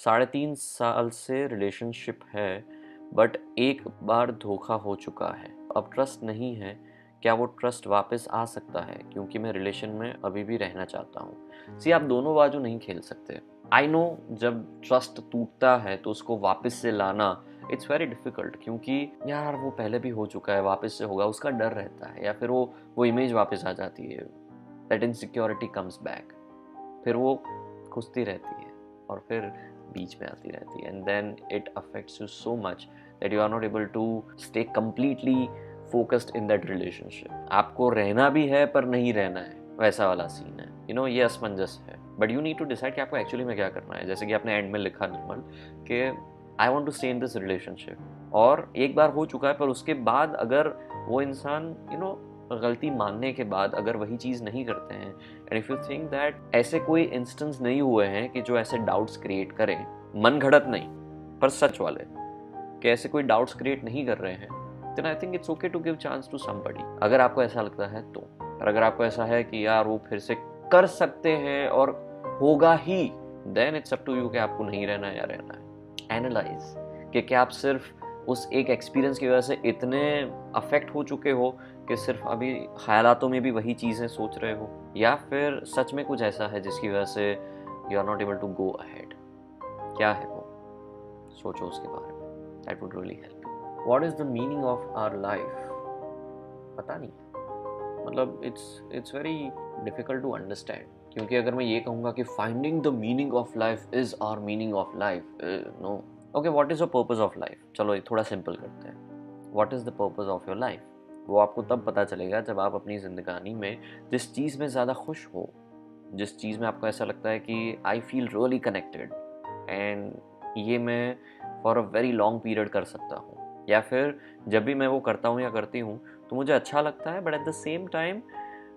3.5 साल से रिलेशनशिप है, बट एक बार धोखा हो चुका है। अब ट्रस्ट नहीं है। क्या वो ट्रस्ट वापस आ सकता है? क्योंकि मैं रिलेशन में अभी भी रहना चाहता हूँ। सी, आप दोनों बाजू नहीं खेल सकते। आई नो, जब ट्रस्ट टूटता है तो उसको वापस से लाना इट्स वेरी डिफिकल्ट, क्योंकि यार वो पहले भी हो चुका है, वापस से होगा, उसका डर रहता है, या फिर वो इमेज वापस आ जाती है। That insecurity comes back. फिर वो खुसती रहती है और फिर बीच में आती रहती है, and then it affects you so much that you are not able to stay completely focused in that relationship. आपको रहना भी है पर नहीं रहना है, वैसा वाला सीन है। ये असमंजस है, but you need to decide कि आपको एक्चुअली में क्या करना है। जैसे कि आपने एंड में लिखा निर्मल कि I want to stay in this relationship, और एक बार हो चुका है, पर उसके बाद अगर वो इंसान गलती मानने के बाद अगर वही चीज़ नहीं करते हैं, and if you think that ऐसे कोई इंस्टेंस नहीं हुए हैं कि जो ऐसे डाउट्स क्रिएट करें, मन घड़त नहीं पर सच वाले, कि ऐसे कोई डाउट्स क्रिएट नहीं कर रहे हैं, then I think it's okay to give chance to somebody, अगर आपको ऐसा लगता है तो। पर अगर आपको ऐसा है कि यार वो फिर से कर सकते हैं और होगा ही, then it's up to you कि आपको नहीं रहना है या रहना है। एनालाइज कि क्या आप सिर्फ उस एक एक्सपीरियंस की वजह से इतने अफेक्ट हो चुके हो कि सिर्फ अभी ख्यालातों में भी वही चीज़ें सोच रहे हो, या फिर सच में कुछ ऐसा है जिसकी वजह से you are not able to go ahead. क्या है वो? सोचो उसके बारे में। That would really help you. What is the meaning of our life? पता नहीं, मतलब it's very difficult to understand. क्योंकि अगर मैं ये कहूँगा कि finding the meaning of life is our meaning of life, no. Okay, what is the purpose of life? चलो ये थोड़ा सिंपल करते हैं। What is the purpose of your life? वो आपको तब पता चलेगा जब आप अपनी ज़िंदगानी में जिस चीज़ में ज़्यादा खुश हो, जिस चीज़ में आपको ऐसा लगता है कि I feel really connected, and ये मैं for a very long period कर सकता हूँ, या फिर जब भी मैं वो करता हूँ या करती हूँ तो मुझे अच्छा लगता है, but at the same time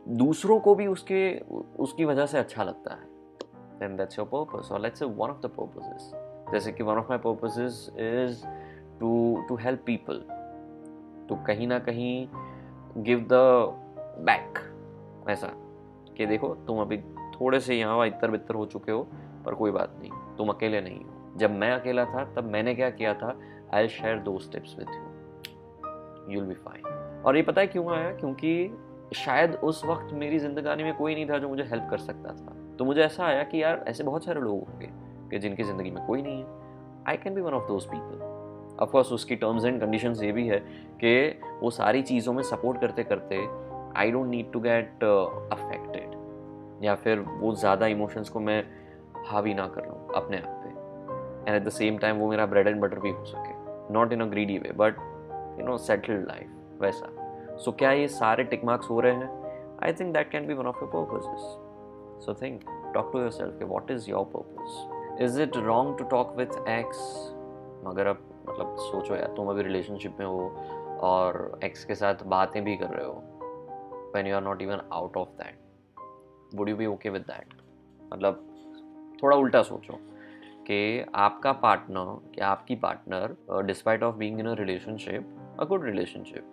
दूसरों को भी उसकी वजह से अच्छा लगता है, then that's your purpose, or let's say one of the purposes, जैसे कि one of my purposes is to help people, to कहीं ना कहीं give the back, ऐसा कि देखो तुम अभी थोड़े से यहाँ इतर बितर हो चुके हो, पर कोई बात नहीं, तुम अकेले नहीं हो। जब मैं अकेला था तब मैंने क्या किया था, I'll share those tips with you, you'll be fine। और ये पता है क्यों आया? क्योंकि शायद उस वक्त मेरी जिंदगानी में कोई नहीं था जो मुझे हेल्प कर सकता था, तो मुझे ऐसा आया कि यार ऐसे बहुत सारे लोग होंगे कि जिनकी ज़िंदगी में कोई नहीं है। I can be one of those people. Of course उसकी टर्म्स एंड कंडीशंस ये भी है कि वो सारी चीज़ों में सपोर्ट करते करते I don't need to get affected, या फिर वो ज़्यादा इमोशंस को मैं हावी ना कर लूँ अपने आप पे, and at the same time वो मेरा ब्रेड एंड बटर भी हो सके, not in a greedy way, but settled life वैसा। सो क्या ये सारे टिक मार्क्स हो रहे हैं? I think that can be one of your purposes. So think, talk to yourself कि what is your purpose? Is it wrong to talk with ex? अगर आप मतलब सोचो यार, तुम अभी रिलेशनशिप में हो और एक्स के साथ बातें भी कर रहे हो, when you are not even out of that, would you be okay with that? मतलब थोड़ा उल्टा सोचो कि आपका पार्टनर या आपकी partner, despite of being in a relationship, a good relationship,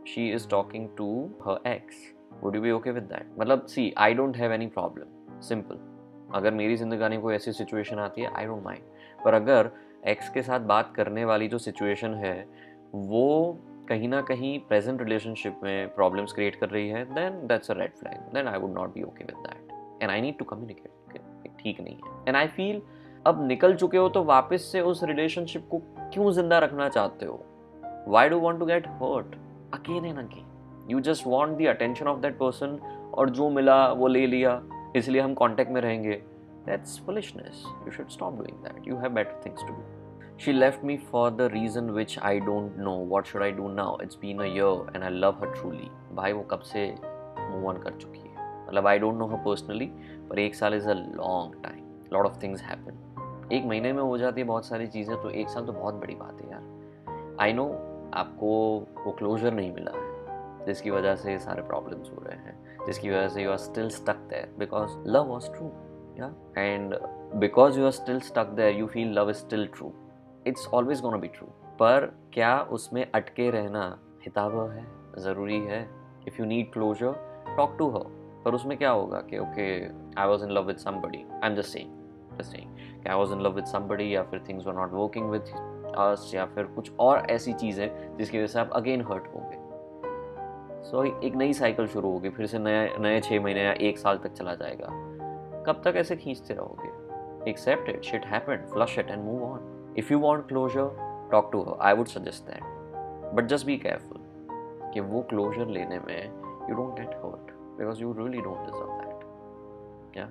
she is talking to her ex, would you be okay with that? मतलब see, I don't have any problem, simple. अगर मेरी जिंदगानी कोई ऐसी सिचुएशन आती है, आई डोंट माइंड, पर अगर एक्स के साथ बात करने वाली जो सिचुएशन है वो कहीं ना कहीं प्रेजेंट रिलेशनशिप में प्रॉब्लम्स क्रिएट कर रही है, then that's a red flag, then I would not be okay with that, and I need to communicate, ठीक नहीं है। एंड आई फील अब निकल चुके हो तो वापस से उस रिलेशनशिप को क्यों जिंदा रखना चाहते हो? Why do want to get hurt again and again? You just want the attention of that person, और जो मिला वो ले लिया, इसलिए हम कॉन्टेक्ट में रहेंगे। That's foolishness. You should stop doing that. You have better things to do. She left me for the reason which I don't know. What should I do now? It's been a year and I love her truly. भाई वो कब से move on कर चुकी है? मतलब I don't know her personally, पर 1 साल is a long time. Lot of things happen. 1 महीने में हो जाती है बहुत सारी चीज़ें, तो 1 साल तो बहुत बड़ी बात है यार। I know आपको वो क्लोजर नहीं मिला है, जिसकी वजह से ये सारे प्रॉब्लम्स हो रहे हैं, जिसकी वजह से you are still stuck there because love was true, या and because you are still stuck there you feel love is still true. It's always gonna be true, पर क्या उसमें अटके रहना हितावह है, ज़रूरी है? If you need closure, talk to her. पर उसमें क्या होगा कि okay, I was in love with somebody, I am just saying, just saying कि I was in love with somebody, या फिर things were not working with us, या फिर कुछ और ऐसी चीज़ें जिसकी वजह से आप अगेन हर्ट होंगे। सो एक नई साइकिल शुरू होगी, फिर से नए 6 महीने या 1 साल तक चला जाएगा। कब तक ऐसे खींचते रहोगे? Accept it, shit happened, flush it and move on. If you want closure, talk to her, I would suggest that, but just be careful कि वो क्लोजर लेने में you don't get hurt, because you really don't deserve that. क्या